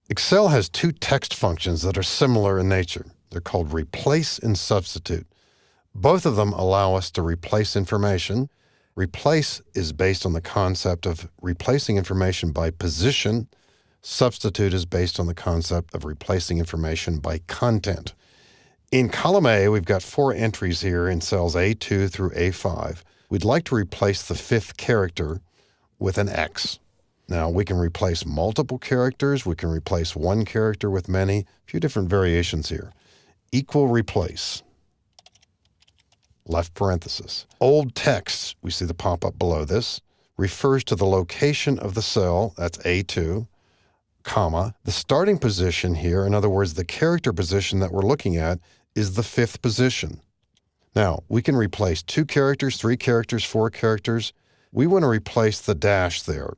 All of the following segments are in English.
Excel has two text functions that are similar in nature. They're called replace and substitute. Both of them allow us to replace information. Replace is based on the concept of replacing information by position. Substitute is based on the concept of replacing information by content. In column A, we've got 4 entries here in cells A2 through A5. We'd like to replace the 5th character with an X. Now, we can replace multiple characters. We can replace one character with many. A few different variations here. Equal replace. Left parenthesis. Old text, we see the pop-up below this, refers to the location of the cell, that's A2, comma. The starting position here, in other words, the character position that we're looking at, is the 5th position. Now, we can replace 2 characters, 3 characters, 4 characters. We want to replace the dash there.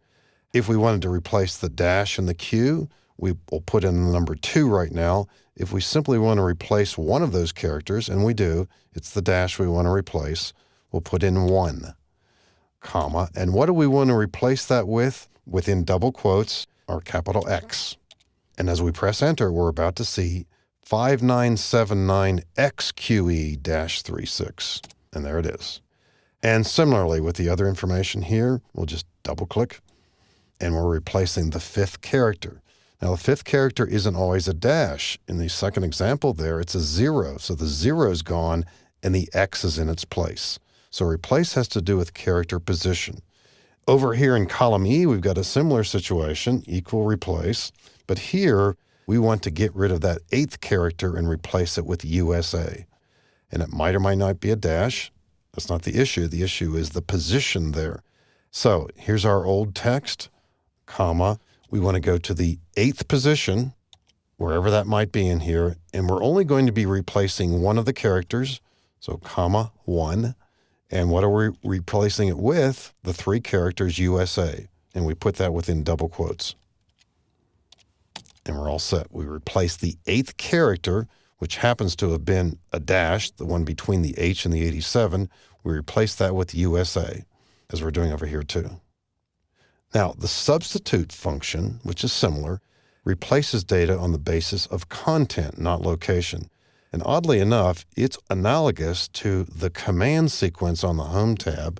If we wanted to replace the dash and the Q, we will put in the number 2 right now. If we simply want to replace one of those characters, and we do, it's the dash we want to replace, we'll put in 1, comma. And what do we want to replace that with? Within double quotes, our capital X. And as we press enter, we're about to see 5979XQE-36. And there it is. And similarly with the other information here, we'll just double click. And we're replacing the 5th character. Now, the 5th character isn't always a dash. In the second example there, it's a 0. So the 0 is gone and the X is in its place. So replace has to do with character position. Over here in column E, we've got a similar situation, equal replace. But here, we want to get rid of that 8th character and replace it with USA. And it might or might not be a dash. That's not the issue. The issue is the position there. So here's our old text, comma. We want to go to the 8th position, wherever that might be in here, and we're only going to be replacing one of the characters, so comma 1. And what are we replacing it with? The 3 characters USA, and we put that within double quotes. And we're all set. We replace the 8th character, which happens to have been a dash, the one between the H and the 87. We replace that with USA, as we're doing over here too. Now, the substitute function, which is similar, replaces data on the basis of content, not location. And oddly enough, it's analogous to the command sequence on the Home tab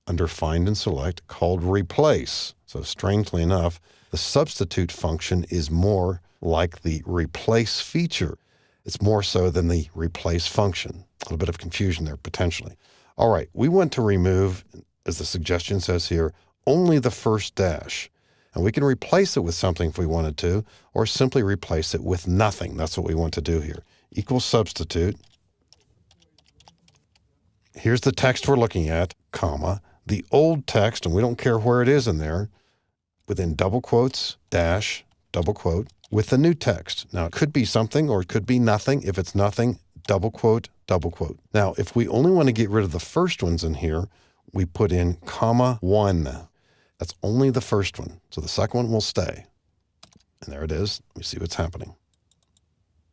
under Find and Select called Replace. So strangely enough, the substitute function is more like the replace feature. It's more so than the replace function. A little bit of confusion there, potentially. All right, we want to remove, as the suggestion says here, only the first dash. And we can replace it with something if we wanted to, or simply replace it with nothing. That's what we want to do here. Equal substitute. Here's the text we're looking at, comma, the old text, and we don't care where it is in there, within double quotes, dash, double quote, with the new text. Now, it could be something or it could be nothing. If it's nothing, double quote, double quote. Now, if we only want to get rid of the first ones in here, we put in comma 1. That's only the first one. So the second one will stay. And there it is. We see what's happening.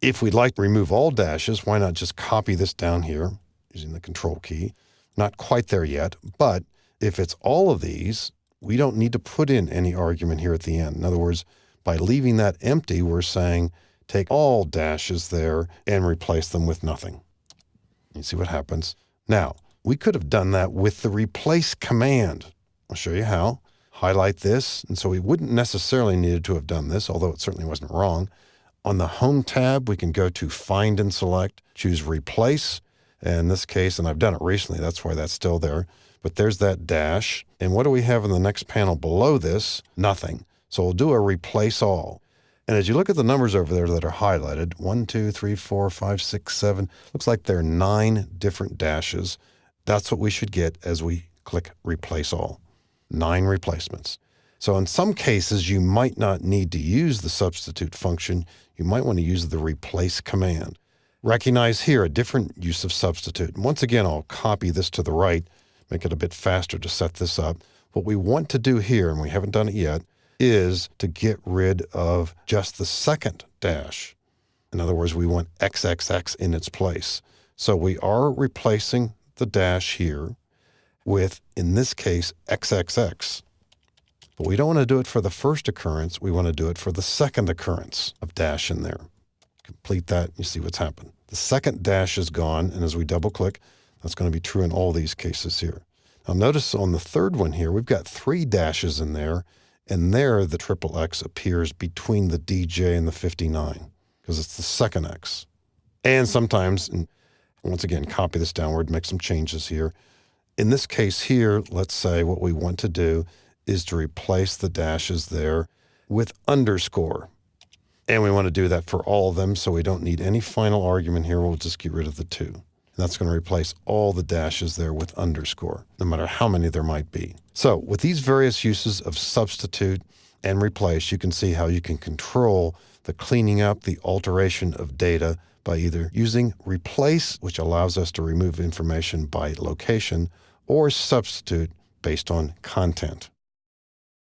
If we'd like to remove all dashes, why not just copy this down here using the control key? Not quite there yet, but if it's all of these, we don't need to put in any argument here at the end. In other words, by leaving that empty, we're saying take all dashes there and replace them with nothing. You see what happens? Now, we could have done that with the replace command. I'll show you how. Highlight this, and so we wouldn't necessarily need to have done this, although it certainly wasn't wrong. On the Home tab, we can go to Find and Select, choose Replace. And in this case, and I've done it recently, that's why that's still there. But there's that dash. And what do we have in the next panel below this? Nothing. So we'll do a Replace All. And as you look at the numbers over there that are highlighted, 1, 2, 3, 4, 5, 6, 7, looks like there are 9 different dashes. That's what we should get as we click Replace All. 9 replacements. So in some cases, you might not need to use the substitute function. You might want to use the replace command. Recognize here a different use of substitute. And once again, I'll copy this to the right, make it a bit faster to set this up. What we want to do here, and we haven't done it yet, is to get rid of just the second dash. In other words, we want XXX in its place. So we are replacing the dash here with, in this case, XXX. But we don't want to do it for the first occurrence. We want to do it for the second occurrence of dash in there. Complete that, you see what's happened. The second dash is gone, and as we double click, that's going to be true in all these cases here. Now notice on the third one here, we've got 3 dashes in there, and there the triple X appears between the DJ and the 59, because it's the second X. And sometimes, and once again, copy this downward, make some changes here. In this case here, let's say what we want to do is to replace the dashes there with underscore. And we want to do that for all of them, so we don't need any final argument here. We'll just get rid of the 2. And that's going to replace all the dashes there with underscore, no matter how many there might be. So with these various uses of substitute and replace, you can see how you can control the cleaning up, the alteration of data by either using replace, which allows us to remove information by location, or substitute based on content.